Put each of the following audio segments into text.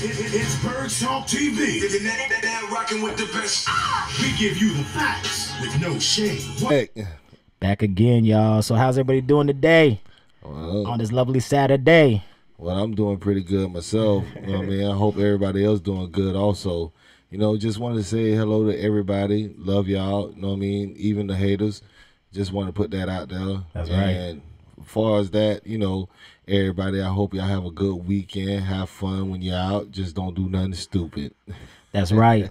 It's Bird Talk TV. Rocking with the best. We give you the facts with no shame. Hey. Back again, y'all. So how's everybody doing today on this lovely Saturday? Well, I'm doing pretty good myself. You know what I mean? I hope everybody else doing good also. You know, just wanted to say hello to everybody. Love y'all. You know what I mean? Even the haters. Just want to put that out there. That's right. And as far as that, you know, everybody, I hope y'all have a good weekend. Have fun when you're out. Just don't do nothing stupid. That's right.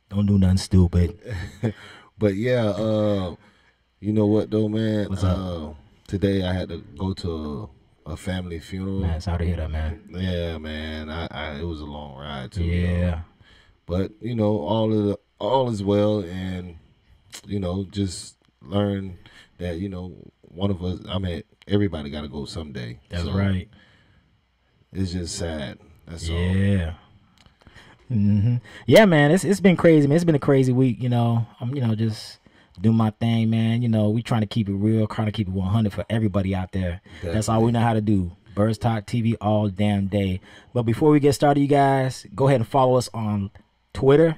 Don't do nothing stupid. But yeah, you know what though, man? What's up? Today I had to go to a family funeral. Man, sorry to hear that, man. Yeah, man. It was a long ride too. Yeah. You know? But you know, all is well, and you know, just learn that one of us. I mean, everybody got to go someday. That's right. It's just sad. That's all. Yeah. Yeah, man. It's been crazy, man. It's been a crazy week. I'm just do my thing, man. We trying to keep it real, trying to keep it 100 for everybody out there. Definitely. That's all we know how to do. Birds Talk TV all damn day. But before we get started, you guys, go ahead and follow us on Twitter,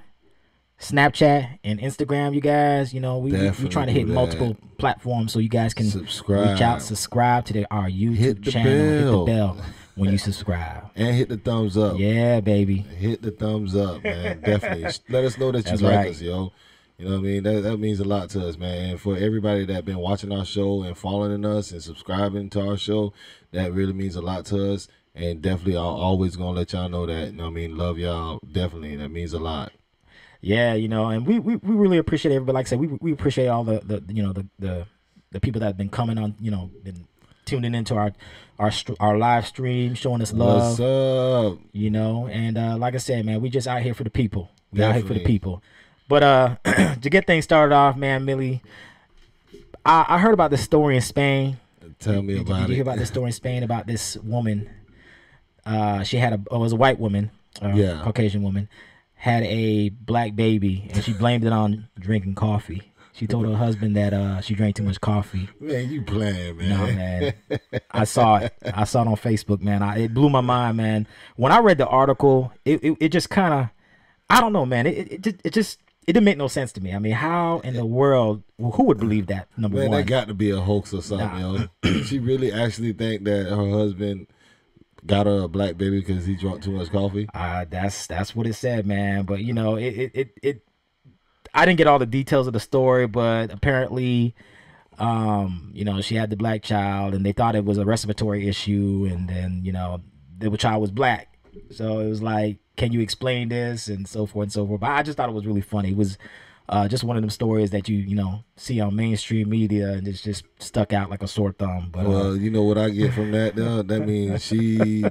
Snapchat, and Instagram. You guys, we trying to hit multiple platforms so you guys can reach out, subscribe to our YouTube channel, hit the bell when you subscribe, and hit the thumbs up. Yeah, baby, hit the thumbs up, man. Definitely let us know that you like us, yo. You know what I mean? That means a lot to us, man. And for everybody that been watching our show and following us and subscribing to our show, that really means a lot to us. And definitely, I'm always gonna let y'all know that. You know what I mean? Love y'all. Definitely, that means a lot. Yeah, and we really appreciate everybody. Like I said, we appreciate all the people that have been coming on. Been tuning into our live stream, showing us love. What's up? And like I said, man, we just out here for the people. We out here for the people. But to get things started off, man, Millie, I heard about this story in Spain. Tell me about it. Did you hear about this story in Spain about this woman? She had it was a white woman, Caucasian woman, had a black baby, and she blamed it on drinking coffee. She told her husband that she drank too much coffee. Man, you playing, man. No, man. I saw it. I saw it on Facebook, man. It blew my mind, man. When I read the article, it just kind of, I don't know, man. It didn't make no sense to me. I mean, how in the world, who would believe that, number one? Man, that got to be a hoax or something, yo. She really actually think that her husband got her a black baby because he drank too much coffee? That's what it said, man. But, I didn't get all the details of the story, but apparently, she had the black child, and they thought it was a respiratory issue, and then, the child was black. So it was like, can you explain this, and so forth and so forth. But I just thought it was really funny. It was just one of them stories that you see on mainstream media, and it's just stuck out like a sore thumb. But well, you know what I get from that, though? That means she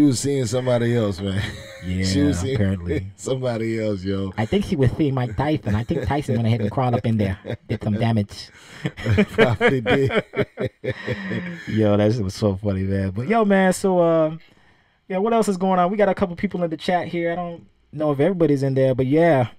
was seeing somebody else, man. Yeah, she was seeing apparently somebody else, yo. I think she was seeing Mike Tyson. I think Tyson went ahead and crawled up in there, did some damage. Probably did. Yo, that was so funny, man. But yo, man, so yeah, what else is going on? We got a couple people in the chat here. I don't know if everybody's in there, but yeah,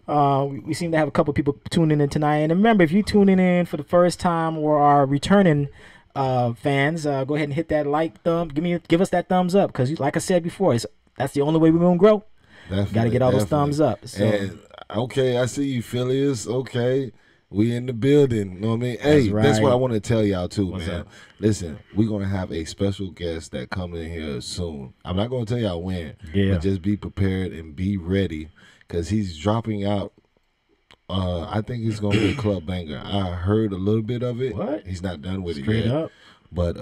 we seem to have a couple people tuning in tonight. And remember, if you're tuning in for the first time or are returning fans, go ahead and hit that like thumb. Give us that thumbs up, because like I said before, that's the only way we're gonna grow. Got to get all those thumbs up. So. And, okay, I see you, Phileas. Okay. We in the building, you know what I mean? Hey, that's what I want to tell y'all too, man. Up? Listen, we're gonna have a special guest that coming in here soon. I'm not gonna tell y'all when, but just be prepared and be ready, because he's dropping out. I think it's gonna be a club banger. I heard a little bit of it. What? He's not done with Straight it yet. Up. But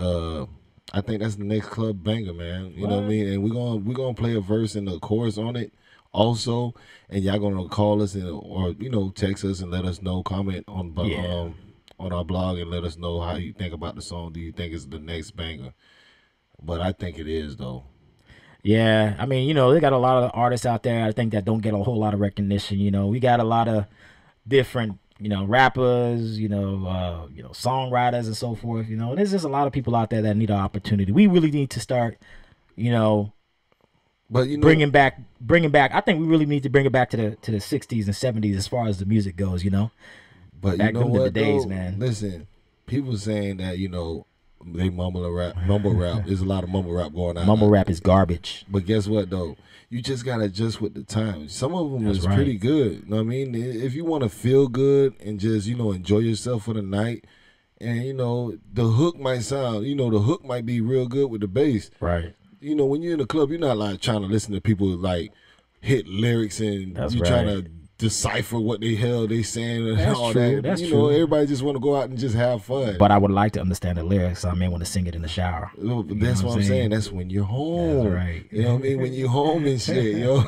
I think that's the next club banger, man. You know what I mean? And we're gonna play a verse and a chorus on it also, and y'all gonna call us or text us and let us know, comment on our blog and let us know how you think about the song. Do you think it's the next banger? But I think it is, though. Yeah, I mean, they got a lot of artists out there, I think, that don't get a whole lot of recognition. We got a lot of different rappers, songwriters and so forth. There's just a lot of people out there that need an opportunity. We really need to start but bringing back. I think we really need to bring it back to the 60s and 70s as far as the music goes. But back you know what? The days, man. Listen, people saying that they mumble rap. There's a lot of mumble rap going on. Mumble rap is garbage. But guess what though? You just gotta adjust with the times. Some of them is right. pretty good. You know what I mean? If you want to feel good and just enjoy yourself for the night, and the hook might sound, the hook might be real good with the bass. Right. When you're in the club, you're not like trying to listen to people like hit lyrics and you're trying to decipher what the hell they saying and That's all true. that. That's true. Everybody just want to go out and just have fun. But I would like to understand the lyrics. I may want to sing it in the shower. That's what I'm saying. That's when you're home. That's right. You know what I mean? When you're home and shit, yo.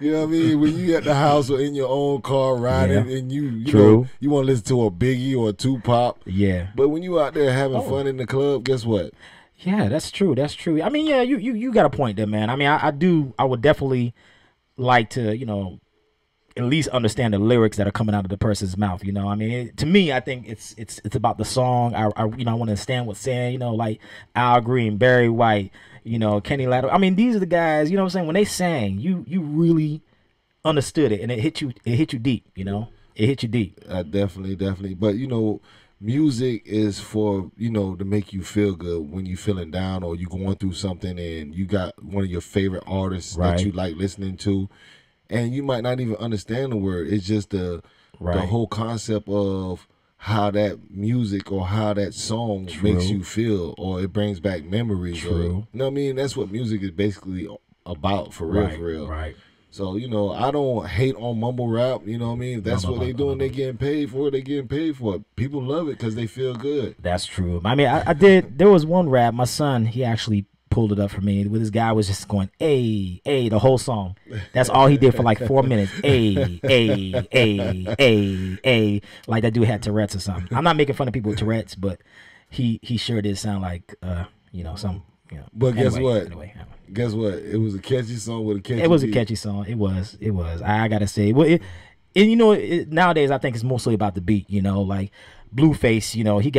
You know what I mean? When you at the house or in your own car riding and you want to listen to a Biggie or a Tupac. Yeah. But when you out there having fun in the club, guess what? Yeah, that's true. That's true. I mean, yeah, you got a point there, man. I mean, I would definitely like to, at least understand the lyrics that are coming out of the person's mouth. I mean, to me, I think it's about the song. I want to understand what's saying. Like Al Green, Barry White, Kenny Latta. I mean, these are the guys. You know what I'm saying? When they sang, you really understood it, and it hit you. It hit you deep. It hit you deep. Definitely. But music is for to make you feel good when you feeling down or you going through something and you got one of your favorite artists that you like listening to, and you might not even understand the word. It's just the whole concept of how that music or how that song makes you feel, or it brings back memories. Or, you know what I mean? That's what music is basically about, for real. Right. So, I don't hate on mumble rap. You know what I mean? If that's what they doing, they getting paid for it. They getting paid for it. People love it because they feel good. That's true. I mean, I did. There was one rap. My son, he actually pulled it up for me. With this guy was just going, "Ay, ay," the whole song. That's all he did for like 4 minutes. Ay, ay, ay, ay, ay. Like that dude had Tourette's or something. I'm not making fun of people with Tourette's, but he sure did sound like some. But guess what? Anyway. Guess what? It was a catchy song with a catchy It was beat. a catchy song. It was. I gotta say. Well, nowadays I think it's mostly about the beat. Like Blueface. He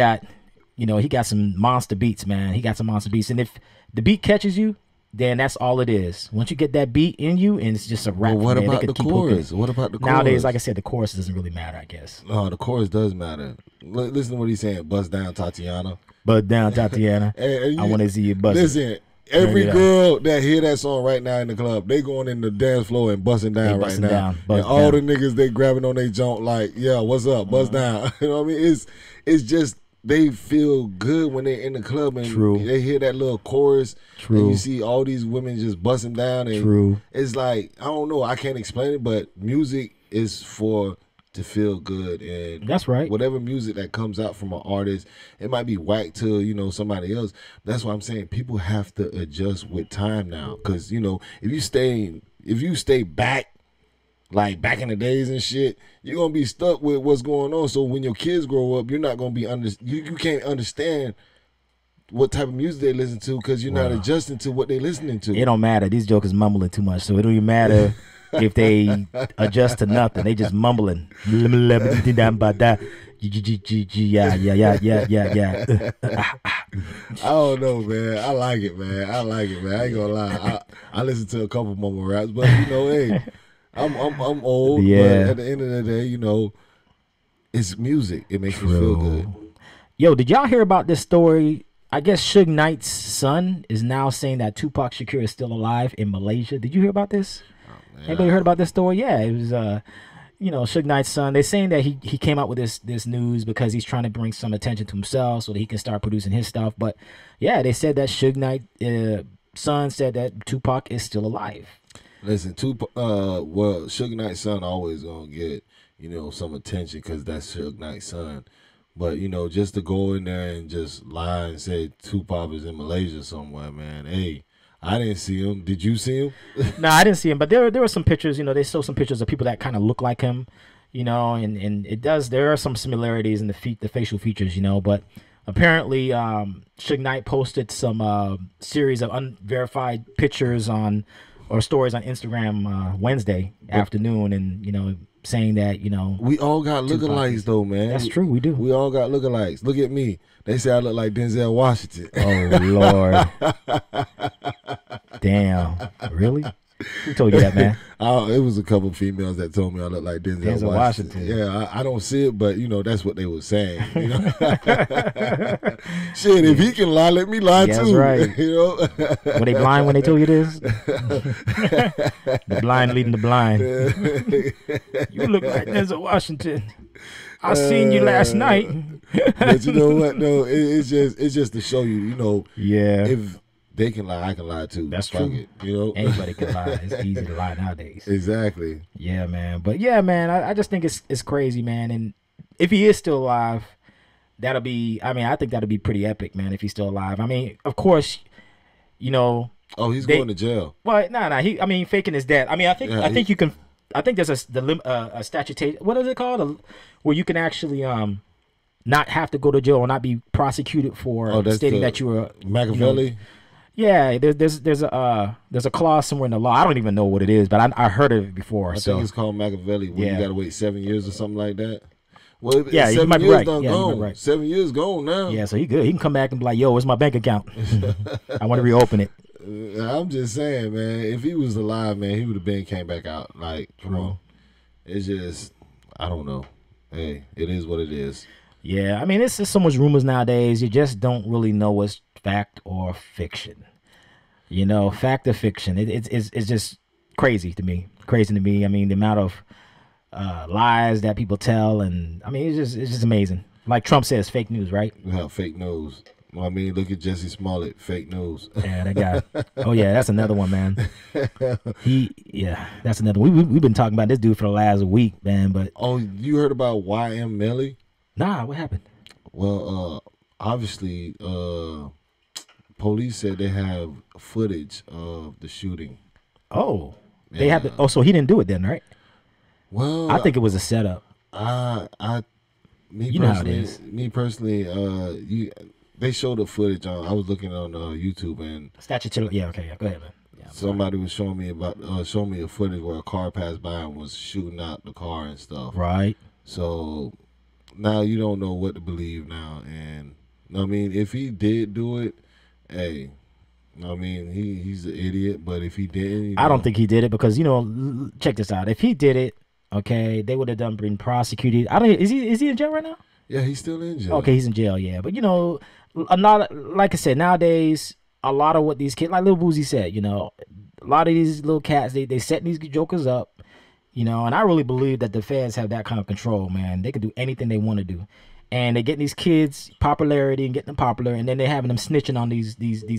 got some monster beats, man. He got some monster beats, and if the beat catches you, then that's all it is. Once you get that beat in you, and it's just a rap. Well, what man, about the chorus? What about the chorus? Nowadays, like I said, the chorus doesn't really matter, I guess. No, the chorus does matter. Listen to what he's saying. Bust down, Tatiana. Bust down, Tatiana. I want to see you bust. Listen. Every girl that hear that song right now in the club, they going in the dance floor and busting down right now. And all the niggas, they grabbing on their joint like, yeah, what's up? Bust down. You know what I mean? It's just they feel good when they're in the club and they hear that little chorus. And you see all these women just busting down. And it's like, I don't know. I can't explain it, but music is to feel good, and that's right. Whatever music that comes out from an artist, it might be whack to somebody else. That's why I'm saying people have to adjust with time now, because if you stay back, like back in the days and shit, you're gonna be stuck with what's going on. So when your kids grow up, you're not gonna be you can't understand what type of music they listen to because you're not adjusting to what they're listening to. It don't matter. These jokers mumbling too much, so it don't even matter. If they adjust to nothing, they just mumbling. Yeah. I don't know, man. I like it, man. I ain't gonna lie. I listen to a couple mumble raps, but hey, I'm old. Yeah. But at the end of the day, it's music. It makes me feel good. Yo, did y'all hear about this story? I guess Suge Knight's son is now saying that Tupac Shakur is still alive in Malaysia. Did you hear about this? Anybody heard about this story? Yeah, it was Suge Knight's son. They're saying that he came out with this news because he's trying to bring some attention to himself so that he can start producing his stuff. But yeah, they said that Suge Knight's son said that Tupac is still alive. Listen, Suge Knight's son always gonna get some attention because that's Suge Knight's son. But just to go in there and just lie and say Tupac is in Malaysia somewhere, man. Hey. I didn't see him. Did you see him? No, I didn't see him. But there were some pictures. They showed some pictures of people that kind of look like him. And it does. There are some similarities in the facial features. But apparently, Suge Knight posted some series of unverified pictures or stories on Instagram Wednesday afternoon, and saying that we all got lookalikes though, man. That's true. We do. We all got lookalikes. Look at me. They say I look like Denzel Washington. Oh Lord. Damn. Really? Who told you that, man? It was a couple females that told me I look like Denzel Washington. Yeah, I don't see it, but that's what they were saying. Shit, if he can lie, let me lie too. That's right. Were they blind when they told you this? The blind leading the blind. You look like Denzel Washington. I seen you last night. But you know what? No, it's just to show you. Yeah. If they can lie, I can lie too. That's Fuck true. it, Anybody can lie. It's easy to lie nowadays. Exactly. Yeah, man. But yeah, man, I just think it's crazy, man. And if he is still alive, that'll be. I mean, I think that'll be pretty epic, man. If he's still alive. I mean, of course, Oh, he's going to jail. Well, nah. Faking his death. I mean, I think you can. I think there's a statute. What is it called? Where you can actually not have to go to jail or not be prosecuted for stating that you were Machiavelli. Yeah, there's a clause somewhere in the law. I don't even know what it is, but I heard of it before. I think it's called Machiavelli. Where you got to wait 7 years or something like that. Well, yeah, 7 you might be years right. done Yeah, gone. you might be right. 7 years gone now. Yeah, so he good. He can come back and be like, "Yo, it's my bank account. I want to reopen it." I'm just saying, man. If he was alive, man, he would have came back out. Like, come on. It's just, I don't know. Hey, it is what it is. Yeah, I mean, it's just so much rumors nowadays. You just don't really know what's fact or fiction. Fact or fiction. It's just crazy to me. I mean, the amount of lies that people tell, and I mean, it's just amazing. Like Trump says, fake news, right? Yeah, fake news. Well, I mean, look at Jesse Smollett, fake news. Yeah, that guy. Oh yeah, that's another one, man. That's another one. We've been talking about this dude for the last week, man. But you heard about YM Melly? Nah, what happened? Well, obviously, police said they have footage of the shooting. Oh, they have. So he didn't do it then, right? Well, I think it was a setup. Me personally, they showed the footage on. I was looking on YouTube and Statutory. Yeah, okay, yeah. Go ahead, man. Yeah, somebody was showing me a footage where a car passed by and was shooting out the car and stuff. Right. So now you don't know what to believe now, and I mean, if he did do it, hey, I mean, he's an idiot. But if he didn't, I don't think he did it because check this out. If he did it, okay, they would have been prosecuted. Is he in jail right now? Yeah, he's still in jail. Okay, he's in jail. Yeah, but like I said, nowadays a lot of what these kids, like Lil Boozy said, a lot of these little cats, they setting these jokers up, and I really believe that the feds have that kind of control, man. They can do anything they want to do, and they getting these kids popularity and getting them popular, and then they're having them snitching on these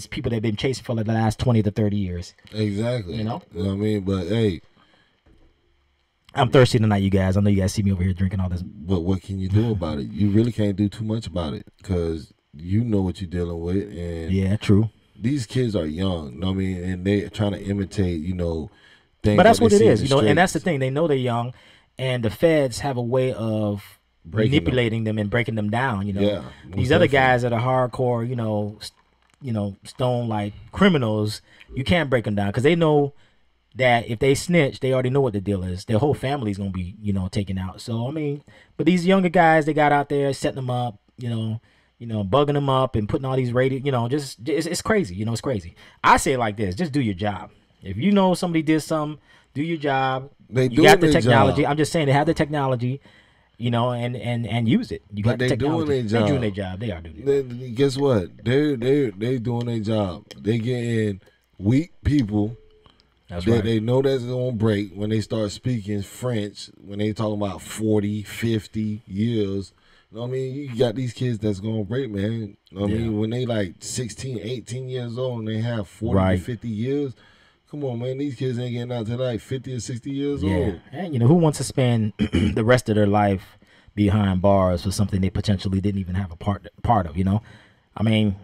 people they've been chasing for like the last 20 to 30 years. Exactly. You know what I mean? But hey, I'm thirsty tonight, you guys. I know you guys see me over here drinking all this. But what can you do about it? You really can't do too much about it because you know what you're dealing with. And yeah, true. These kids are young, you know what I mean? And they're trying to imitate, things. But that's what it is, and that's the thing. They know they're young, and the feds have a way of manipulating them and breaking them down. Yeah, these other guys that are hardcore, stone like criminals. You can't break them down because they know that if they snitch, they already know what the deal is. Their whole family's gonna be, taken out. So I mean, but these younger guys, they got out there setting them up, bugging them up and putting all these radio, it's crazy. It's crazy. I say it like this: just do your job. If you know somebody did something, do your job. You got the technology. I'm just saying they have the technology, and use it. You got the technology. They're doing their job. They are doing their job. Guess what? They doing their job. They getting weak people. That's right. They know that's going to break when they start speaking French, when they talking about 40, 50 years. You know what I mean? You got these kids that's going to break, man. You know what I mean? When they like 16, 18 years old and they have 40 to 50 years, come on, man. These kids ain't getting out to like 50 or 60 years old. And, who wants to spend the rest of their life behind bars for something they potentially didn't even have a part of, I mean,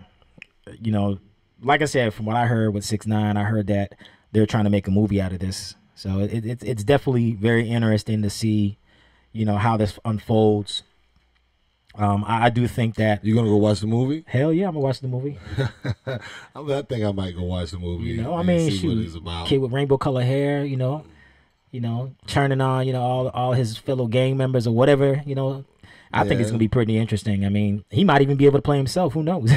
like I said, from what I heard with 6ix9ine, I heard that they're trying to make a movie out of this. So it's definitely very interesting to see, how this unfolds. I do think that you gonna go watch the movie. Hell yeah, I'm gonna watch the movie. I think I might go watch the movie. I mean, see what shoot, it's about. Kid with rainbow color hair, turning on, all his fellow gang members or whatever. I think it's gonna be pretty interesting. I mean, he might even be able to play himself. Who knows?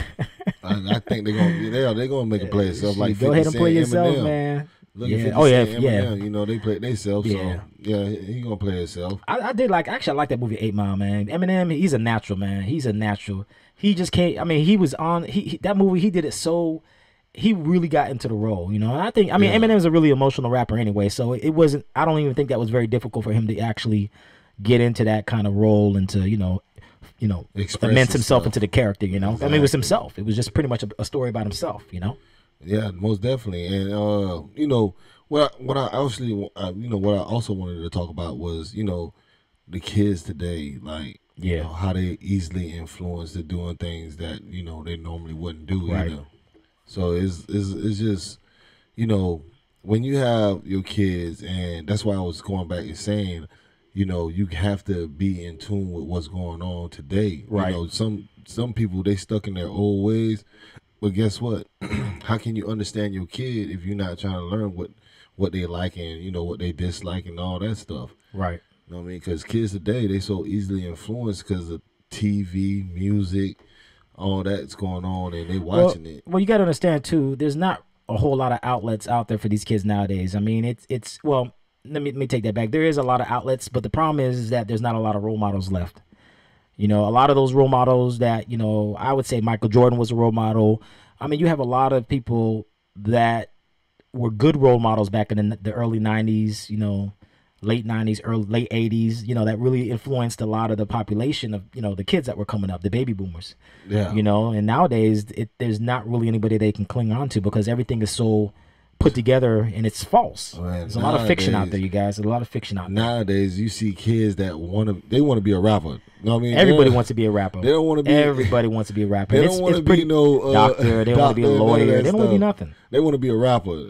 I think they're gonna make him play himself like 50 go ahead and play Cent, yourself, Eminem. man. Look at Yeah. 50 Oh, yeah, Cent, yeah. Eminem, you know, they play themselves. Yeah. So, yeah, he going to play himself. I did like, actually, I like that movie 8 Mile, man. Eminem, he's a natural, man. He's a natural. He just can't, I mean, he was on, that movie, he did it so, he really got into the role, you know. And I think, I mean, Yeah. Eminem's a really emotional rapper anyway, so it wasn't, I don't even think that was very difficult for him to actually get into that kind of role and to, you know, Express immerse himself himself. into the character, you know. I mean, it was Exactly. himself. It was just pretty much a story about himself, you know. Yeah, most definitely. And you know, what I actually, you know, what I also wanted to talk about was, you know, the kids today, like, you Yeah. know, how they easily influenced to doing things that, you know, they normally wouldn't do Right. either. So it's just, you know, when you have your kids, and that's why I was going back and saying, you know, you have to be in tune with what's going on today. Right. You know, some people, they stuck in their old ways. But guess what? How can you understand your kid if you're not trying to learn what they like and, you know, what they dislike and all that stuff? Right. You know what I mean? Because kids today, they so easily influenced because of TV, music, all that's going on, and they watching it. Well, you got to understand too. There's not a whole lot of outlets out there for these kids nowadays. I mean, it's well. Let me take that back. There is a lot of outlets, but the problem is that there's not a lot of role models left. You know, a lot of those role models that, you know, I would say Michael Jordan was a role model. I mean, you have a lot of people that were good role models back in the early 90s, you know, late 90s, late 80s, you know, that really influenced a lot of the population of, you know, the kids that were coming up, the baby boomers. Yeah. You know, and nowadays there's not really anybody they can cling on to because everything is so put together and it's false. Man, There's a lot of fiction out nowadays- there, you guys. There's a lot of fiction out there. Nowadays, you see kids that want to be a rapper. You know what I mean? Everybody They're- wants to be a rapper. They don't want to be. Everybody wants to be a rapper. They It's- don't want it's to pretty be no doctor. They don't want to be a doctor, none of lawyer. that They don't want to be stuff. nothing. They want to be a rapper.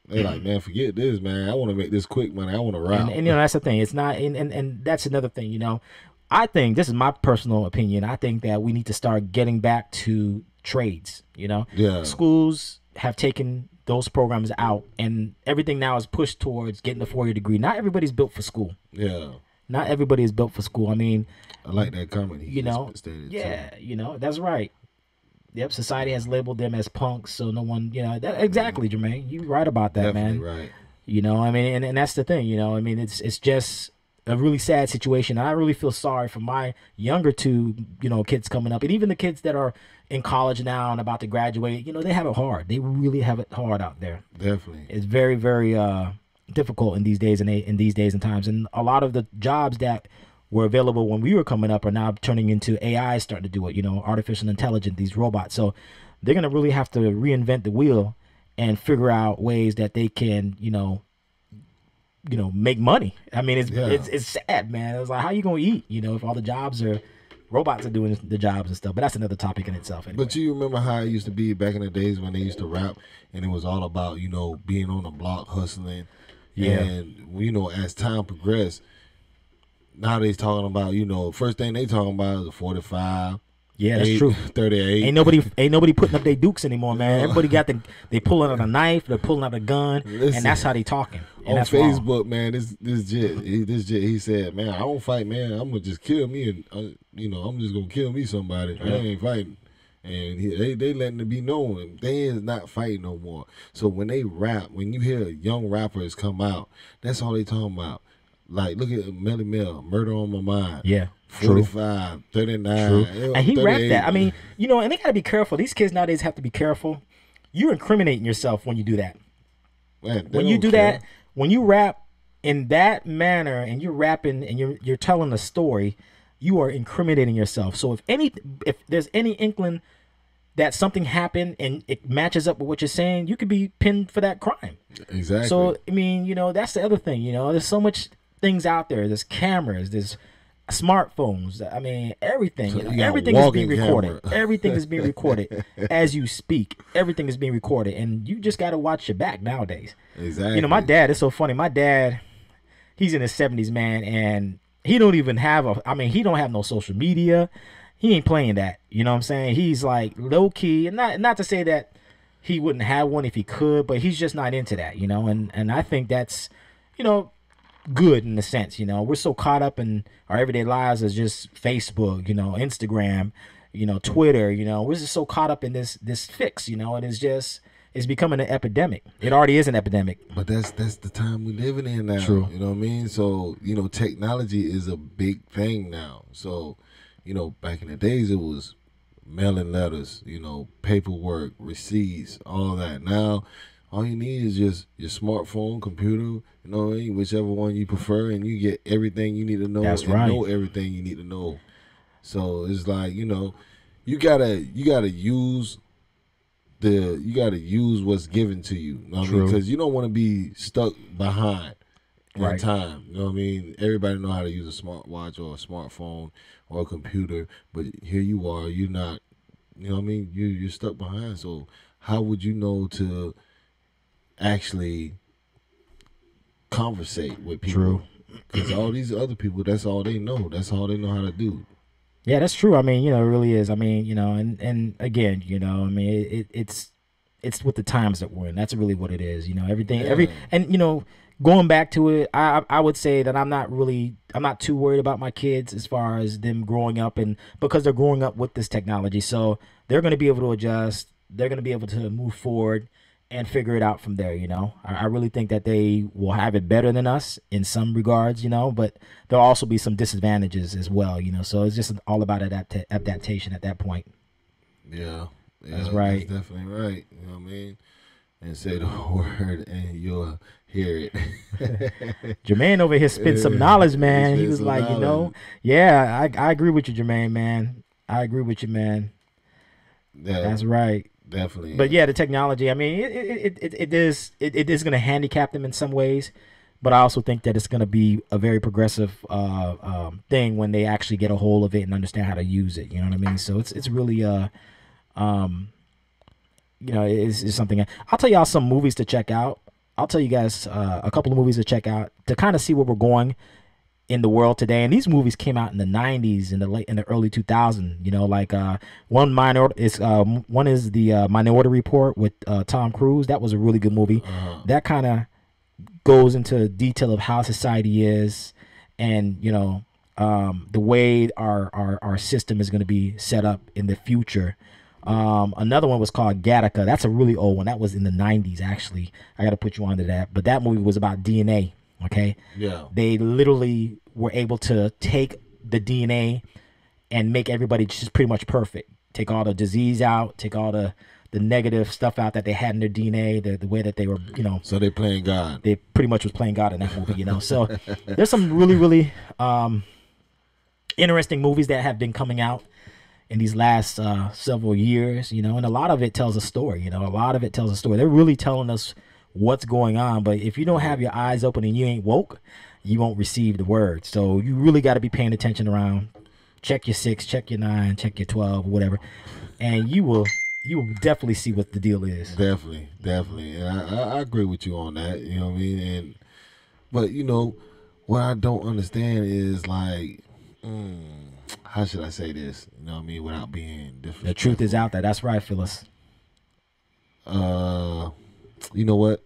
They like, man, forget this, man. I want to make this quick money. I want to rap. And you know, that's the thing. It's not, and that's another thing. You know, I think this is my personal opinion. I think that we need to start getting back to trades. You know, Yeah. schools have taken those programs out, and everything now is pushed towards getting a 4-year degree. Not everybody's built for school. Yeah. Not everybody is built for school. I mean, I like that comment. He you just know, stated, yeah, you know, that's right. Yep, society has labeled them as punks, so no one, you know, exactly, Jermaine. You right about that, Definitely man. right. You know, I mean, and that's the thing, you know, I mean, it's just a really sad situation. I really feel sorry for my younger two, you know, kids coming up, and even the kids that are in college now and about to graduate. You know, they have it hard. They really have it hard out there. Definitely. It's very, very difficult in these days and times. And a lot of the jobs that were available when we were coming up are now turning into AI starting to do it. You know, artificial intelligence, these robots. So they're gonna really have to reinvent the wheel and figure out ways that they can, you know, make money. I mean, it's sad, man. It's like, how you gonna eat? You know, if all the jobs are robots are doing the jobs and stuff. But that's another topic in itself. Anyway. But you remember how it used to be back in the days when they used to rap, and it was all about, you know, being on the block hustling. Yeah. And you know, as time progressed, now they talking about, you know, first thing they talking about is a 45. Yeah, that's true. 38. Ain't nobody putting up their dukes anymore, man. Everybody got they pulling out a knife, they're pulling out a gun, Listen, and that's how they talking. And on that's wrong. Facebook, man, this jet, he said, man, I don't fight, man. I'm gonna just kill me, and you know, I'm just gonna kill me somebody. I ain't fighting. And they letting it be known they is not fighting no more. So when they rap, when you hear young rappers come out, that's all they talking about. Like, look at Melly Mel, Murder on My Mind. Yeah. True. 45, 39. True. And And he rapped 38. that. I mean, you know, and they gotta be careful. These kids nowadays have to be careful. You're incriminating yourself when you do that. Man, When you do that, when you rap in that manner and you're rapping and you're telling a story, you are incriminating yourself. So if there's any inkling that something happened and it matches up with what you're saying, you could be pinned for that crime. Exactly. So I mean, you know, that's the other thing. You know, there's so much things out there. There's cameras. There's smartphones. I mean, everything. You know, you got everything is being walking recorded. camera. Everything is being recorded as you speak. Everything is being recorded, and you just got to watch your back nowadays. Exactly. You know, my dad. It's so funny. My dad, he's in his 70s, man, and he don't even have he don't have no social media. He ain't playing that. You know what I'm saying? He's like low key, and not to say that he wouldn't have one if he could, but he's just not into that. You know, and I think that's, you know, good in a sense. You know, we're so caught up in our everyday lives as just Facebook, you know, Instagram, you know, Twitter. You know, we're just so caught up in this fix. You know, and it's just, it's becoming an epidemic. It already is an epidemic. But that's the time we living in now. True. You know what I mean? So, you know, technology is a big thing now. So, you know, back in the days it was mailing letters, you know, paperwork, receipts, all that. Now, all you need is just your smartphone, computer, you know what I mean? Whichever one you prefer, and you get everything you need to know. That's and right. know everything you need to know. So it's like, you know, you gotta use what's given to you. You know what I mean? Because you don't want to be stuck behind in time. You know what I mean? Everybody know how to use a smartwatch or a smartphone or a computer, but here you are, you're not. You know what I mean? You're stuck behind. So how would you know to actually conversate with people? True. Because all these other people, that's all they know. That's all they know how to do. Yeah, that's true. I mean, you know, it really is. I mean, you know, and again, you know, I mean, it's with the times that we're in. That's really what it is. You know, everything, and you know, going back to it, I would say that I'm not too worried about my kids as far as them growing up, and because they're growing up with this technology, so they're going to be able to adjust. They're going to be able to move forward and figure it out from there. You know, I really think that they will have it better than us in some regards, you know, but there'll also be some disadvantages as well, you know, so it's just all about adaptation at that point. Yeah, that's right. That's definitely right. You know what I mean? And say the word and you'll hear it. Jermaine over here spit some knowledge, man. He was like, knowledge. You know, yeah, I agree with you, Jermaine, man. I agree with you, man. Yeah, that's right. Definitely. But yeah, the technology, I mean, it is going to handicap them in some ways, but I also think that it's going to be a very progressive thing when they actually get a hold of it and understand how to use it. You know what I mean? So it's really you know, it's something. I'll tell y'all some movies to check out. I'll tell you guys a couple of movies to check out to kind of see where we're going in the world today. And these movies came out in the 90s, in the early 2000s, you know, like one is the Minority Report with Tom Cruise. That was a really good movie. That kind of goes into detail of how society is, and you know, the way our system is going to be set up in the future. Another one was called Gattaca. That's a really old one. That was in the 90s, actually. I got to put you onto that. But that movie was about DNA. Okay. Yeah. They literally were able to take the DNA and make everybody just pretty much perfect. Take all the disease out, take all the negative stuff out that they had in their DNA, the way that they were, you know. So they playing God. They pretty much was playing God in that movie, you know. So there's some really, really interesting movies that have been coming out in these last several years, you know, and a lot of it tells a story, you know. A lot of it tells a story. They're really telling us what's going on, but if you don't have your eyes open and you ain't woke, you won't receive the word. So you really got to be paying attention around. Check your 6, check your 9, check your 12, whatever, and you will definitely see what the deal is. Definitely, and I agree with you on that. You know what I mean? But you know what I don't understand is like, how should I say this? You know what I mean, without being disrespectful. The truth is out there. That's right, Phyllis. You know what?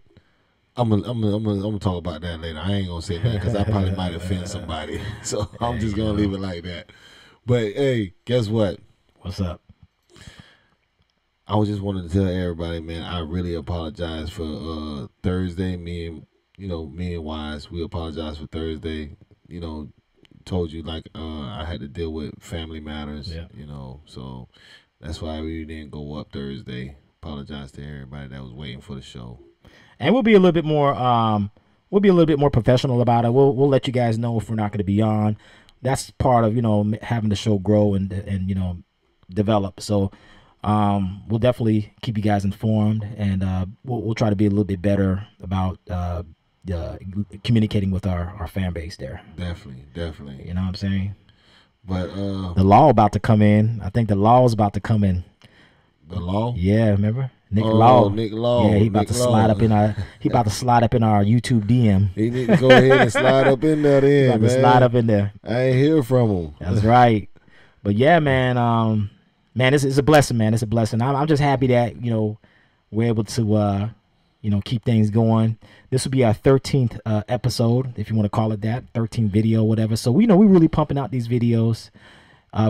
I'm gonna talk about that later. I ain't gonna say that because I probably might offend somebody. So I'm just gonna leave it like that. But hey, guess what? What's up? I was just wanted to tell everybody, man, I really apologize for Thursday. Me and Wise, we apologize for Thursday. You know, told you like I had to deal with family matters. Yeah. You know, so that's why we didn't go up Thursday. Apologize to everybody that was waiting for the show. And we'll be a little bit more professional about it. We'll let you guys know if we're not going to be on. That's part of, you know, having the show grow and you know, develop. So we'll definitely keep you guys informed, and we'll try to be a little bit better about communicating with our fan base there. Definitely. You know what I'm saying? But the law about to come in. I think the law is about to come in. The law? Yeah, remember? Nick Law. Yeah, he about to slide up in our YouTube DM. He need to go ahead and slide up in there then, about to slide up in there. I ain't hear from him. That's right. But yeah, man, it's a blessing, man. It's a blessing. I'm just happy that, you know, we're able to you know, keep things going. This will be our 13th episode, if you want to call it that, 13th video, whatever. So we know we're really pumping out these videos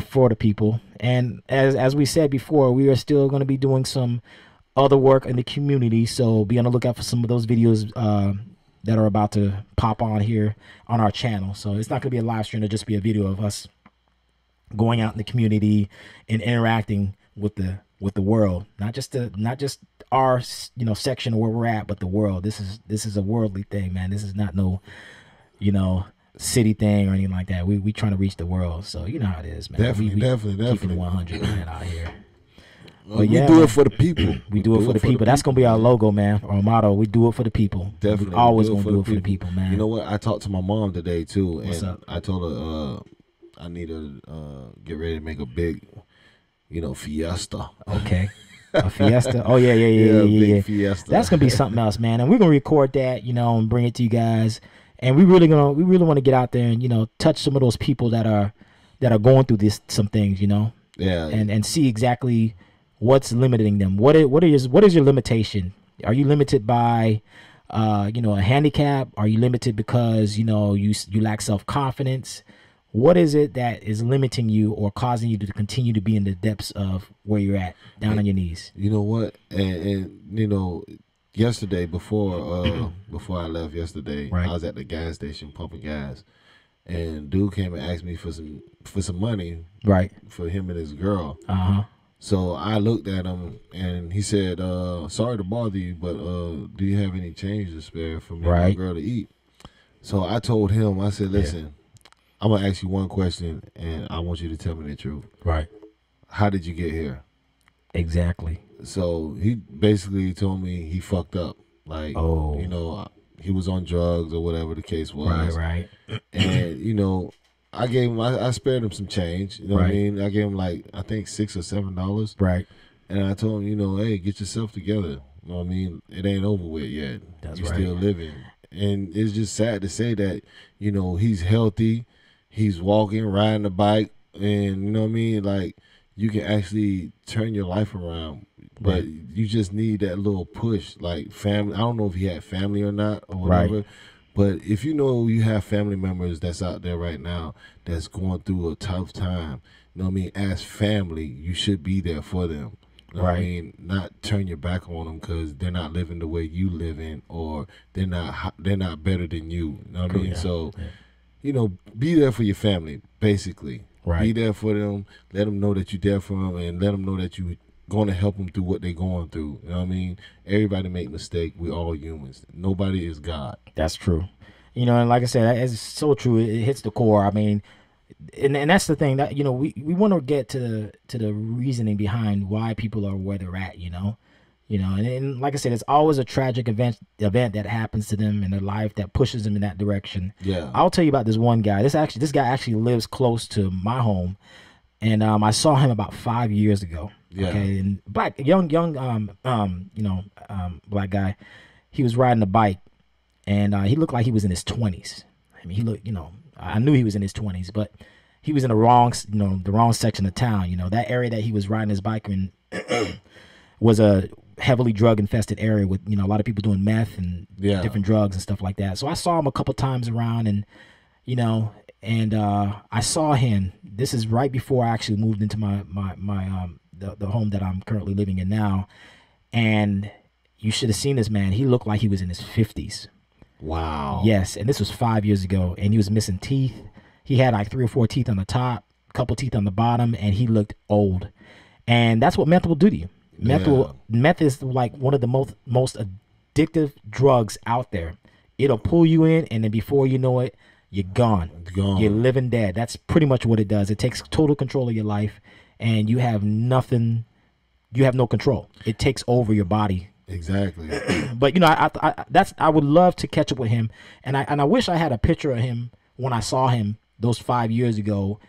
for the people. And as we said before, we are still going to be doing some other work in the community. So be on the lookout for some of those videos that are about to pop on here on our channel. So it's not going to be a live stream; it'll just be a video of us going out in the community and interacting with the world, not just our section where we're at, but the world. This is a worldly thing, man. This is not no city thing or anything like that. We trying to reach the world, so you know how it is, man. Definitely keeping it 100, man, out here. But we do it for the people. We do it for the people. That's gonna be our logo, man. Our motto. We do it for the people. Definitely, we always gonna do it for the people, man. You know what? I talked to my mom today too, What's and up? I told her I need to get ready to make a big, fiesta. Okay. A fiesta. Oh yeah. Big fiesta. That's gonna be something else, man. And we're gonna record that, and bring it to you guys. And we really want to get out there and touch some of those people that are going through some things, Yeah. and see exactly what's limiting them. What is your limitation? Are you limited by a handicap? Are you limited because you lack self-confidence? What is it that is limiting you or causing you to continue to be in the depths of where you're at, down on your knees? You know what? And yesterday before I left yesterday, Right. I was at the gas station pumping gas, and dude came and asked me for some money, Right. for him and his girl. So I looked at him and he said, "Sorry to bother you, but do you have any change to spare for me and my Right. girl to eat?" So I told him, I said, "Listen, I'm gonna ask you one question, and I want you to tell me the truth. Right. How did you get here?" Exactly. So he basically told me he fucked up. Like, he was on drugs or whatever the case was. Right. And, I gave him, I spared him some change. You know what I Right. mean? I gave him like, I think $6 or $7. Right. And I told him, hey, get yourself together. You know what I mean? It ain't over with yet. That's You're right. still living. And it's just sad to say that, he's healthy. He's walking, riding the bike. And, you know what I mean? Like, you can actually turn your life around. But Right. you just need that little push. Like family. I don't know if he had family or not or whatever. Right. But if you have family members that's out there right now that's going through a tough time, you know what I mean? As family, you should be there for them. You know what I Right. mean? Not turn your back on them because they're not living the way you live in, or they're not better than you. You know what I mean? Yeah. So, be there for your family, basically. Right. Be there for them. Let them know that you're there for them, and let them know that you're going to help them through what they're going through. You know what I mean? Everybody make mistakes. We're all humans. Nobody is God. That's true. And like I said, it's so true. It hits the core. I mean, and that's the thing that we want to get to the reasoning behind why people are where they're at. And like I said, it's always a tragic event that happens to them in their life that pushes them in that direction. Yeah. I'll tell you about this one guy. This guy actually lives close to my home, and I saw him about 5 years ago. Yeah. Okay, and young black guy. He was riding a bike, and he looked like he was in his 20s. I mean, he looked, I knew he was in his 20s, but he was in the wrong section of town. That area that he was riding his bike in was a heavily drug infested area with a lot of people doing meth and different drugs and stuff like that. So I saw him a couple times around, and I saw him. This is right before I actually moved into my the home that I'm currently living in now, and you should have seen this man. He looked like he was in his 50s. Wow. Yes, and this was 5 years ago, and he was missing teeth. He had like 3 or 4 teeth on the top, a couple teeth on the bottom, and he looked old. And that's what meth will do to you. Meth is like one of the most addictive drugs out there. It'll pull you in, and then before you know it, you're gone. You're living dead. That's pretty much what it does. It takes total control of your life, and you have nothing. You have no control. It takes over your body. Exactly. But I would love to catch up with him, and I wish I had a picture of him when I saw him those 5 years ago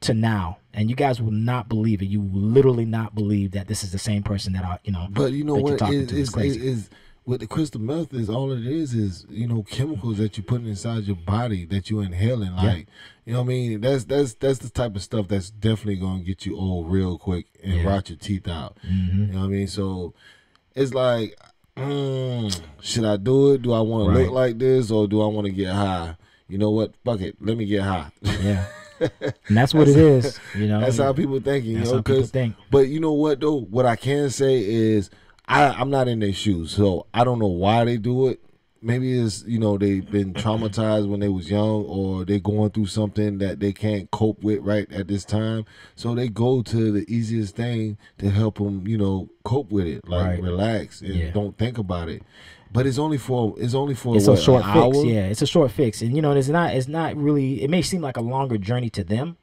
to now. And you guys will not believe it. You will literally not believe that this is the same person that But you know that what you're talking to. It's crazy. is with the crystal meth is all it is chemicals that you put inside your body that you inhaling. Like, you know what I mean? That's the type of stuff that's definitely gonna get you old real quick and rot your teeth out. Mm-hmm. You know what I mean? So it's like, should I do it? Do I want to look like this, or do I want to get high? You know what? Fuck it. Let me get high. Yeah. And that's what it is. That's how people think. That's how people think. But you know what though? What I can say is, I'm not in their shoes, so I don't know why they do it. Maybe it's, they've been traumatized when they was young, or they're going through something that they can't cope with right at this time. So they go to the easiest thing to help them, cope with it, like relax and don't think about it. But it's only for a short an hour? fix. Yeah, it's a short fix, and it's not really. It may seem like a longer journey to them,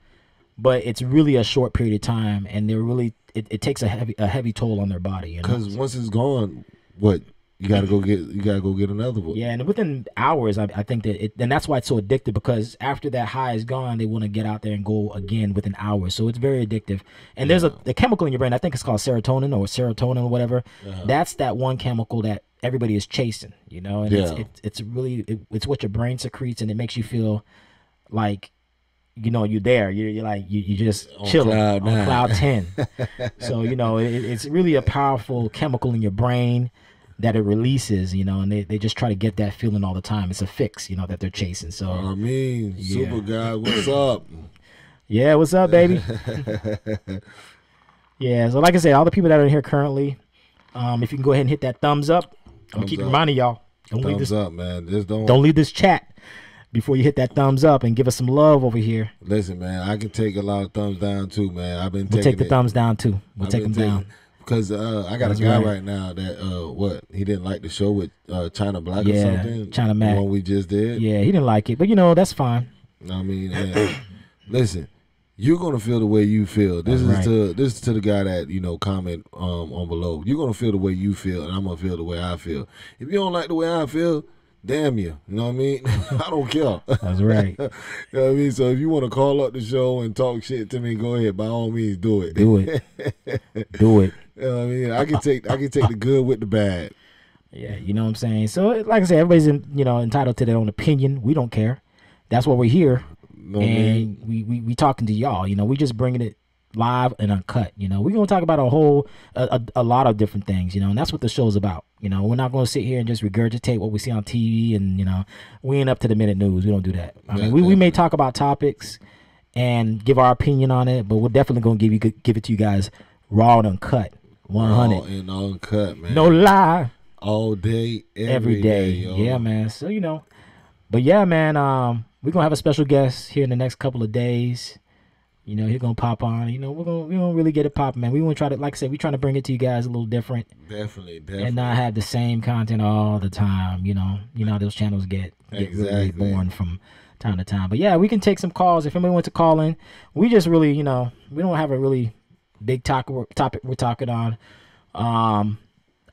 but it's really a short period of time, and they're really it takes a heavy toll on their body. Because once it's gone, what? You gotta go get another one. Yeah, and within hours, I think that and that's why it's so addictive, because after that high is gone, they want to get out there and go again within hours. So it's very addictive. And there's a chemical in your brain. I think it's called serotonin or whatever. That's that one chemical that everybody is chasing. And it's really it's what your brain secretes, and it makes you feel like you're there. You're like you just chilling on cloud 10. So it's really a powerful chemical in your brain that it releases, and they just try to get that feeling all the time. It's a fix, that they're chasing. So Super guy, what's up? Yeah, what's up, baby? Yeah, so like I said, all the people that are in here currently, if you can go ahead and hit that thumbs up. I'm gonna keep reminding y'all. Thumbs up, man. Just don't leave this chat before you hit that thumbs up, and give us some love over here. Listen, man, I can take a lot of thumbs down too, man. We'll take the thumbs down too. We'll take them down. Because I got a guy right now that he didn't like the show with China Black or something. China Mac. The one we just did. Yeah, he didn't like it, but that's fine. I mean, listen, you're gonna feel the way you feel. This is to the guy that comment on below. You're gonna feel the way you feel, and I'm gonna feel the way I feel. If you don't like the way I feel, damn you. You know what I mean? I don't care. That's right. You know what I mean? So if you want to call up the show and talk shit to me, go ahead. By all means, do it. Do it. Do it. You know what I mean? I can take the good with the bad. Yeah, you know what I'm saying? So like I said, everybody's entitled to their own opinion. We don't care. That's why we're here. And we talking to y'all. We just bringing it live and uncut. We're gonna talk about a lot of different things, and that's what the show's about. We're not gonna sit here and just regurgitate what we see on TV, and we ain't up to the minute news. We don't do that. I mean, we may talk about topics and give our opinion on it, but we're definitely gonna give it to you guys raw and uncut, 100. Raw and uncut, man. No lie. All day, every day. Yo. Yeah, man. So but yeah, man. We're gonna have a special guest here in the next couple of days. He's gonna pop on. We're gonna really get it popping, man. We want to try to, like I said, we're trying to bring it to you guys a little different. Definitely. And not have the same content all the time. How those channels get really boring from time to time. But yeah, we can take some calls if anybody wants to call in. We just really, we don't have a really big topic we're talking on.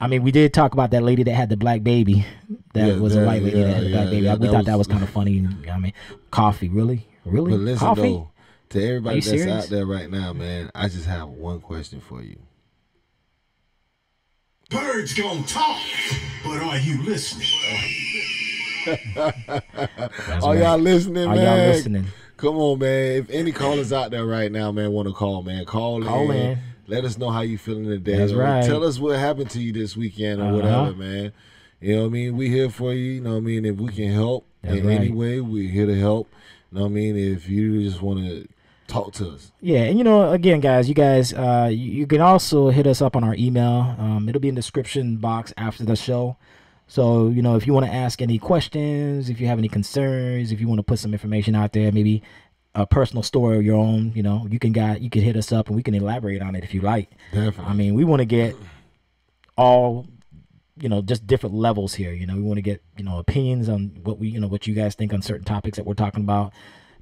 I mean, we did talk about that lady that had the black baby. That was a white lady that had the black baby. We thought that was kind of funny. I mean, coffee, really? But listen, coffee? Though, to everybody that's serious? out there right now, man, I just have one question for you. Birds don't talk, but are you listening? Are y'all listening, man? Are y'all listening? Come on, man. If any callers out there right now, man, want to call, man, call in. Let us know how you feeling today. That's right. Tell us what happened to you this weekend or whatever, man. You know what I mean? We here for you. You know what I mean? If we can help in any way, we're here to help. You know what I mean? If you just want to talk to us. Yeah, and again, guys, you can also hit us up on our email. It'll be in the description box after the show. So, if you want to ask any questions, if you have any concerns, if you want to put some information out there, maybe a personal story of your own, you can hit us up and we can elaborate on it if you like. Definitely. I mean, we want to get all, just different levels here. We want to get, opinions on what what you guys think on certain topics that we're talking about.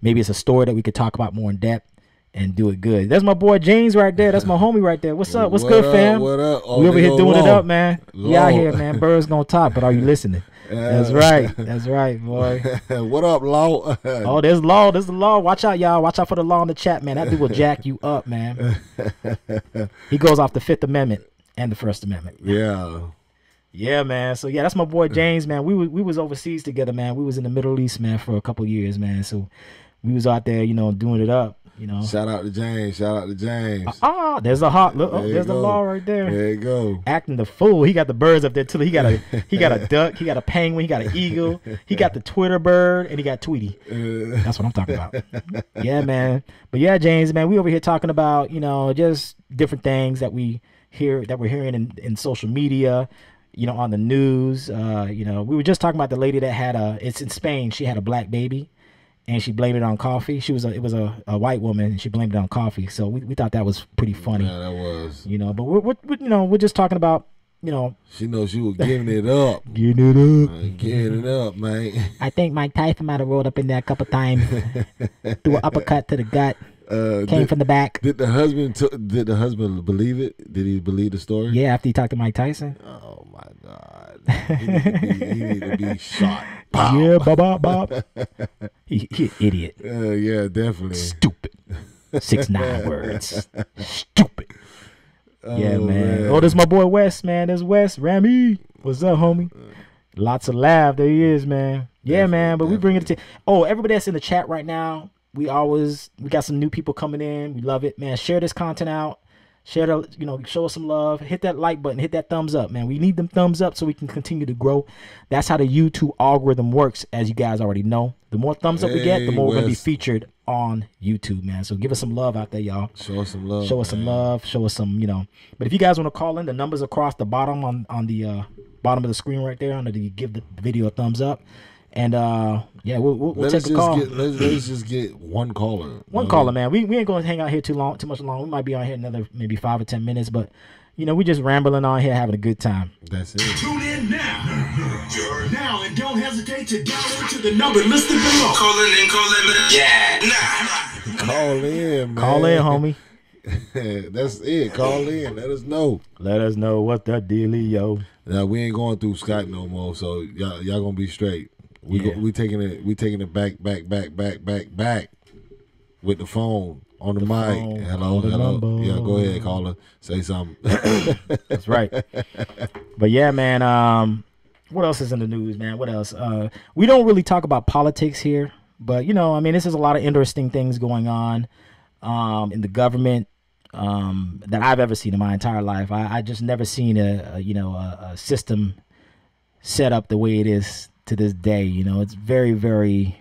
Maybe it's a story that we could talk about more in depth and do it good. That's my boy James right there. That's my homie right there. What's up? What's good, fam? What up? We over here doing it up, man. We out here, man. Birds gonna talk, but are you listening? That's right. That's right, boy. What up, Law? Oh, there's Law. There's the Law. Watch out, y'all. Watch out for the Law in the chat, man. That dude will jack you up, man. He goes off the Fifth Amendment and the First Amendment. Yeah. Yeah, man. So yeah, that's my boy James, man. We was overseas together, man. We was in the Middle East, man, for a couple years, man. So we was out there, doing it up. Shout out to James. There's a hot look. There's the Law right there. There you go. Acting the fool. He got the birds up there too. He got a duck. He got a penguin. He got an eagle. He got the Twitter bird, and he got Tweety. That's what I'm talking about. Yeah, man. But yeah, James, man, we over here talking about just different things that we we're hearing in social media, on the news. We were just talking about the lady that had it's in Spain. She had a black baby, and she blamed it on coffee. It was a white woman, and she blamed it on coffee. So we thought that was pretty funny. Yeah, that was. But we're just talking about, She knows she was giving it up. Giving it up. Giving it up, man. I think Mike Tyson might have rolled up in there a couple times, threw an uppercut to the gut, came from the back. Did the husband believe it? Did he believe the story? Yeah, after he talked to Mike Tyson. Oh my God, he need to be shot. Pow. Yeah, Bob. He an idiot. Yeah, definitely. Stupid. 6'9" words. Stupid. Yeah, man. Oh, this my boy Wes, man. There's Wes. Rami. What's up, homie? Lots of laugh. There he is, man. Yeah, man. But we bring it to. Oh, everybody that's in the chat right now. We got some new people coming in. We love it, man. Share this content out. Share the, show us some love. Hit that like button. Hit that thumbs up, man. We need them thumbs up so we can continue to grow. That's how the YouTube algorithm works, as you guys already know. The more thumbs up we get, the more we're gonna be featured on YouTube, man. So give us some love out there, y'all. Show us some love. Show us some love. Show us some, But if you guys want to call in, the numbers across the bottom on the bottom of the screen right there. Under the give the video a thumbs up. And we'll take a call. Let's just get one caller. One caller, man. We ain't gonna hang out here too much long. We might be on here another maybe 5 or 10 minutes, but we just rambling on here having a good time. That's it. Tune in now and don't hesitate to dial into the number listed below. Call in. Yeah, nah. Call in, man. Call in, homie. That's it. Call in. Let us know. Let us know what the dealio. Now we ain't going through Skype no more, so y'all gonna be straight. We taking it back with the phone on the mic. Hello. Number. Yeah, go ahead, caller. Say something. That's right. But yeah, man. What else is in the news, man? What else? We don't really talk about politics here, but this is a lot of interesting things going on in the government that I've ever seen in my entire life. I just never seen a system set up the way it is to this day. It's very, very.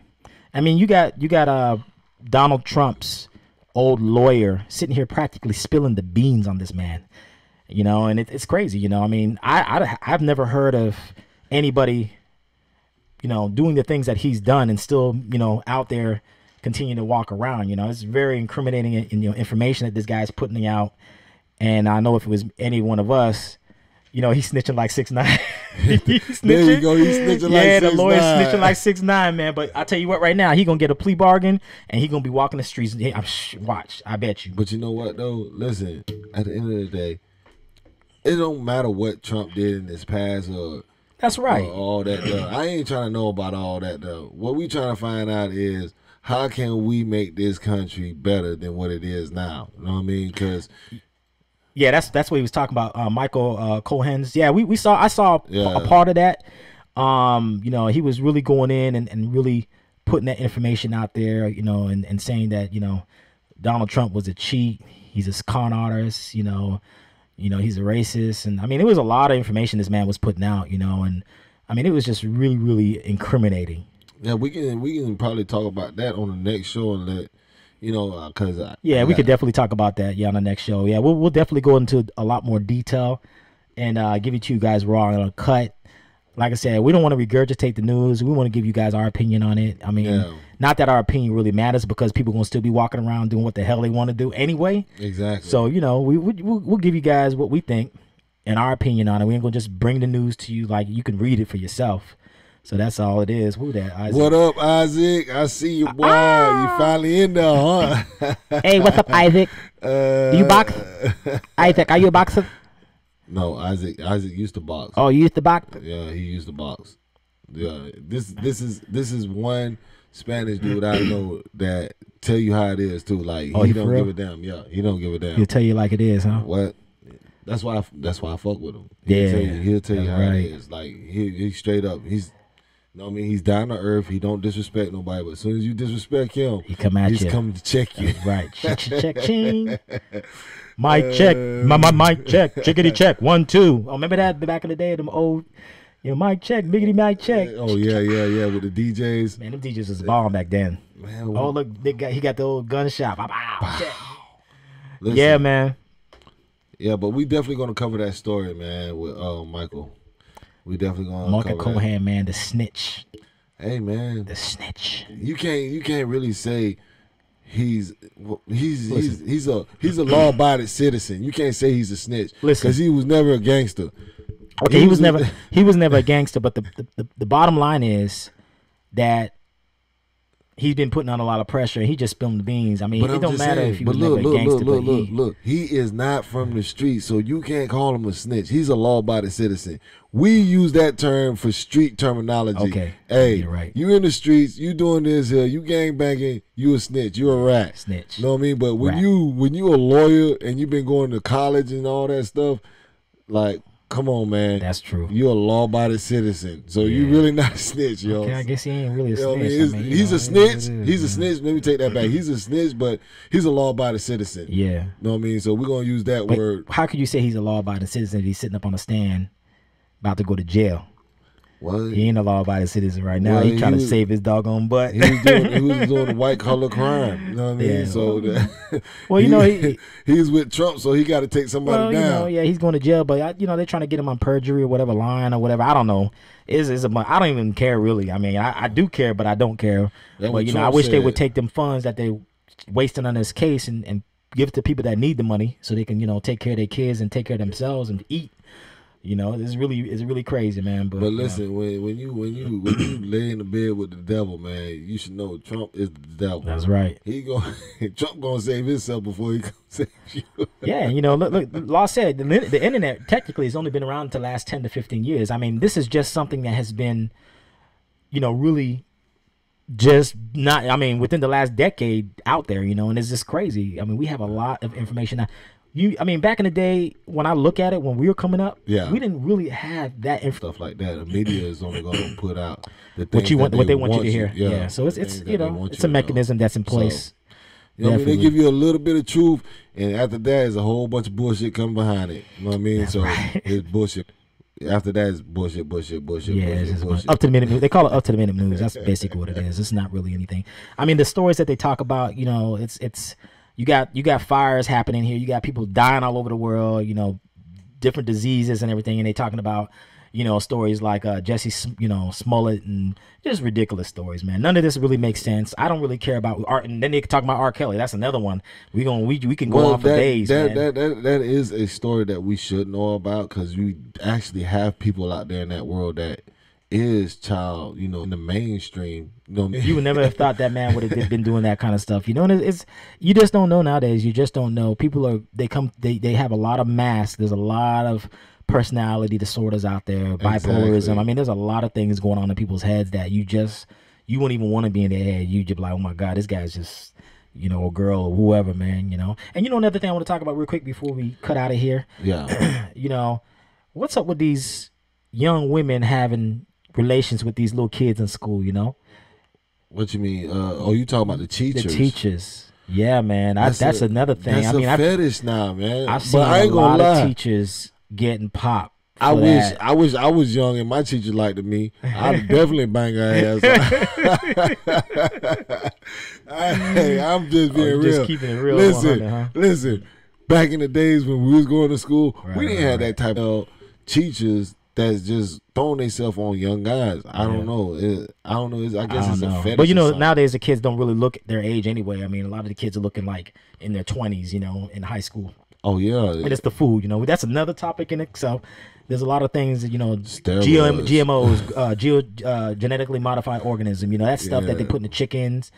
You got Donald Trump's old lawyer sitting here practically spilling the beans on this man, and it's crazy. I've never heard of anybody, doing the things that he's done and still, out there continuing to walk around. It's very incriminating information that this guy's putting out. And I know if it was any one of us, he's snitching like 6'9". There you go. He's snitching like 6'9". Yeah, the lawyer's snitching like 6'9", man. But I tell you what, right now, he gonna get a plea bargain and he gonna be walking the streets. Watch, I bet you. But you know what though? Listen, at the end of the day, it don't matter what Trump did in his past or that's right. Or all that. I ain't trying to know about all that though. What we trying to find out is how can we make this country better than what it is now? You know what I mean? Because yeah, that's what he was talking about. Michael Cohen's. Yeah, I saw a part of that. He was really going in and really putting that information out there, and saying that, Donald Trump was a cheat. He's a con artist, he's a racist. And it was a lot of information this man was putting out, and it was just really, really incriminating. Yeah, we can probably talk about that on the next show and let because we could definitely talk about that on the next show. Yeah, we'll definitely go into a lot more detail and give it to you guys raw and uncut. Like I said, we don't want to regurgitate the news. We want to give you guys our opinion on it. Not that our opinion really matters because people gonna still be walking around doing what the hell they want to do anyway. Exactly. So we'll give you guys what we think and our opinion on it. We ain't gonna just bring the news to you. Like, you can read it for yourself. So that's all it is. Who that, Isaac? What up, Isaac? I see you, boy. You finally in there, huh? Hey, what's up, Isaac? Do you box? Isaac, are you a boxer? No, Isaac used to box. Oh, you used to box? Yeah, he used to box. Yeah, this is one Spanish dude I know that tell you how it is too. Like, he don't give a damn. Yeah, he don't give a damn. He'll tell you like it is, huh? What? That's why I fuck with him. He'll tell you how it is. Like, he's straight up. He's he's down to earth. He don't disrespect nobody. But as soon as you disrespect him, he come at you. He's coming to check you. Right. Check. Mic check. Mic check. Chickity check. 1, 2. Oh, remember that back in the day? Them old, mic check. Biggity mic check. Oh yeah. With the DJs. Man, them DJs was bomb back then. Man, oh look, he got the old gunshot. Listen, yeah, man. Yeah, but we definitely gonna cover that story, man, with Michael. We definitely gonna Michael cover Cohan, man, the snitch. Hey, man, The snitch. you can't really say he's a law-abiding citizen. You can't say he's a snitch because he was never a gangster. Okay, he was never a gangster. But the bottom line is that he's been putting on a lot of pressure. He just spilled the beans. I mean, it don't matter if he was never a gangster. Look, he is not from the street, so you can't call him a snitch. He's a law-abiding citizen. We use that term for street terminology. Okay, hey, you're right. You in the streets, you doing this here, you gang banging, you a snitch, you a rat. Snitch. You know what I mean? But when you a lawyer and you've been going to college and all that stuff, like, come on, man. That's true. You're a law-abiding citizen, so you really not a snitch, yo. Okay, I guess he ain't really a snitch. I mean, he's a snitch. He's a snitch. Let me take that back. He's a snitch, but he's a law-abiding citizen. Yeah. You know what I mean? So we're gonna use that word. How could you say he's a law-abiding citizen if he's sitting up on the stand about to go to jail? Well, he ain't a law-abiding citizen right now. He trying to save his doggone butt. He was doing the white-collar crime. You know what I mean? Yeah. So well, you know, he's with Trump, so he got to take somebody down. You know, yeah, he's going to jail, but they're trying to get him on perjury or whatever line or whatever. I don't know. I don't even care really. I mean, I do care, but I don't care. That's but I wish they would take them funds that they wasting on this case and give it to people that need the money so they can take care of their kids and take care of themselves and eat. It's really crazy, man. But listen, when you lay in the bed with the devil, man, you should know Trump is the devil. That's right. Trump gonna save himself before he can save you. Yeah, look, law said the internet technically has only been around the last 10 to 15 years. I mean, this is just something that has been, really just not. I mean, within the last decade out there, and it's just crazy. I mean, we have a lot of information now. Back in the day, when I look at it, when we were coming up, we didn't really have that stuff like that. The media is only going to put out the things what they want you to hear. Yeah. So it's it's a mechanism that's in place. So, they give you a little bit of truth, and after that, there's a whole bunch of bullshit coming behind it. You know what I mean? That's right. It's bullshit. After that, it's bullshit. It's bullshit. Up to the minute news. They call it up to the minute news. That's basically what it is. It's not really anything. I mean, the stories that they talk about, it's. You got fires happening here. You got people dying all over the world. Different diseases and everything. And they talking about stories like Jesse Smollett and just ridiculous stories, man. None of this really makes sense. I don't really care about art. And then they talk about R. Kelly. That's another one. We can go on for days. That is a story that we should know about because we actually have people out there in that world that is child, in the mainstream. You would never have thought that man would have been doing that kind of stuff. And it's you just don't know nowadays. You just don't know. People they have a lot of masks. There's a lot of personality disorders out there, bipolarism. Exactly. I mean, there's a lot of things going on in people's heads that you wouldn't even want to be in their head. You just be like, oh my God, this guy's just a girl or whoever, man. And another thing I want to talk about real quick before we cut out of here. Yeah. What's up with these young women having relations with these little kids in school, What you mean? You talking about the teachers? The teachers. Yeah, man. That's another thing. That's a fetish now, man. I've seen a lot of teachers getting popped. I wish I was young and my teacher liked me. I'd definitely bang her ass. Hey, I'm just being real. Just keeping it real. Listen. Back in the days when we was going to school, we didn't have that type of teachers that's just throwing themselves on young guys. I don't know. I guess it's a fetish. But nowadays the kids don't really look their age anyway. I mean, a lot of the kids are looking like in their 20s, in high school. Oh yeah. And it's the food. That's another topic in itself. There's a lot of things, Steroids. GMOs, genetically modified organism. That stuff that they put in the chickens.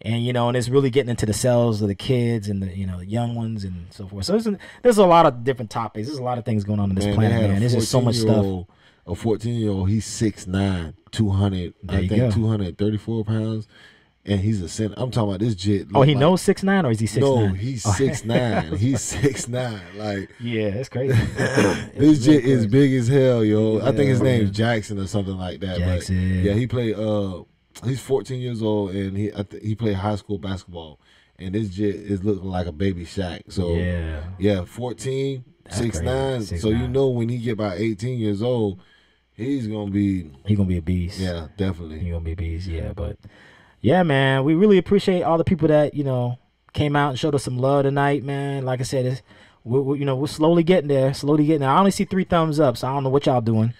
And and it's really getting into the cells of the kids and the young ones and so forth. So there's a lot of different topics. There's a lot of things going on in this planet, man. There's just so much stuff. A 14-year-old, he's 6'9", 200, there I think 234 pounds, and he's a center. I'm talking about this jit. Oh, he knows 6'9", or is he 6'9"? No, he's 6'9". He's 6'9". Like, yeah, that's crazy. This jit is big as hell, yo. I think his name's Jackson or something like that. Jackson. But yeah, he played. He's 14 years old, and he played high school basketball. And this jit is looking like a baby Shaq. So yeah, 14, 6'9". So when he get about 18 years old, he's gonna be a beast. Yeah, definitely. He's gonna be a beast. Yeah, but yeah, man, we really appreciate all the people that came out and showed us some love tonight, man. Like I said, we're slowly getting there. Slowly getting there. I only see 3 thumbs up, so I don't know what y'all doing.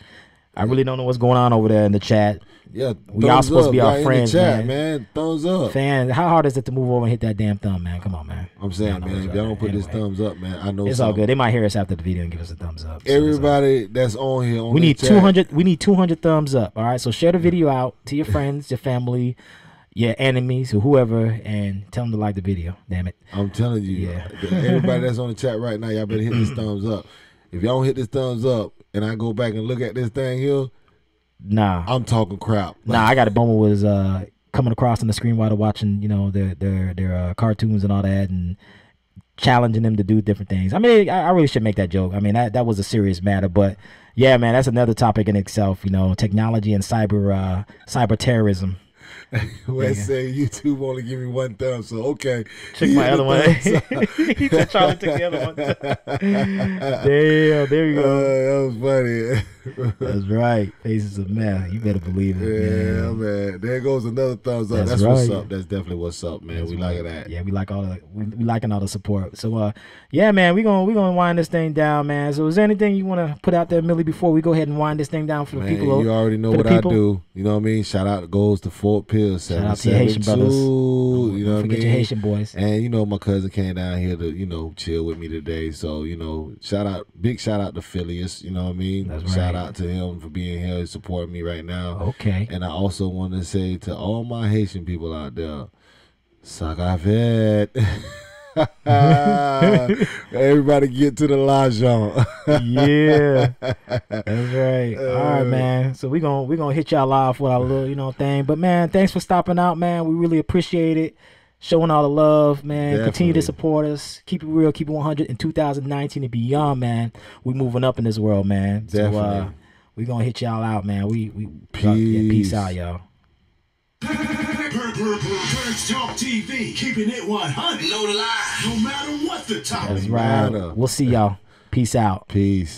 I really don't know what's going on over there in the chat. Yeah, we all supposed to be our friends, in the chat, man. Thumbs up. Fan, how hard is it to move over and hit that damn thumb, man? Come on, man. I'm saying, man, if y'all don't put this thumbs up, man, I know it's all good. They might hear us after the video and give us a thumbs up. Everybody that's on here, we need 200. We need 200 thumbs up. All right, so share the video out to your friends, your family, your enemies, or whoever, and tell them to like the video. Damn it! I'm telling you, everybody that's on the chat right now, y'all better hit this thumbs up. If y'all don't hit this thumbs up, and I go back and look at this thing here. Nah, I'm talking crap. Nah, I got a bummer was coming across on the screen while they're watching, their cartoons and all that, and challenging them to do different things. I mean, I really should make that joke. I mean, that was a serious matter, but yeah, man, that's another topic in itself. Technology and cyber terrorism. Let's say YouTube only give me 1 thumb, so okay. Check my other one. He said Charlie took the other one. Damn, there you go. That was funny. That's right. Faces of meth. You better believe it. Yeah, man. There goes another thumbs up. That's right. What's up. That's definitely what's up, man. We like that. Yeah, we like we liking all the support. So yeah, man, we gonna wind this thing down, man. So is there anything you wanna put out there, Millie, before we go ahead and wind this thing down for the people? You already know what I do. You know what I mean? Shout out goes to Fort Pierce. Shout out to your Haitian brothers. You know what I mean? Forget your Haitian boys. And my cousin came down here to chill with me today. So big shout out to Phileas. You know what I mean? That's right. Shout out to him for being here and supporting me right now. Okay. And I also want to say to all my Haitian people out there, Sagavet. Everybody get to the l'argent. Yeah, that's right. All right, man. So we gonna hit y'all off with our little thing. But man, thanks for stopping out, man. We really appreciate it. Showing all the love, man. Definitely. Continue to support us. Keep it real. Keep it 100 in 2019 and beyond, man. We moving up in this world, man. Definitely. So we gonna hit y'all out, man. We peace out, y'all. Birds Talk TV, keeping it 100. No lie, no matter what the topic. That's right. We'll see y'all. Peace out. Peace.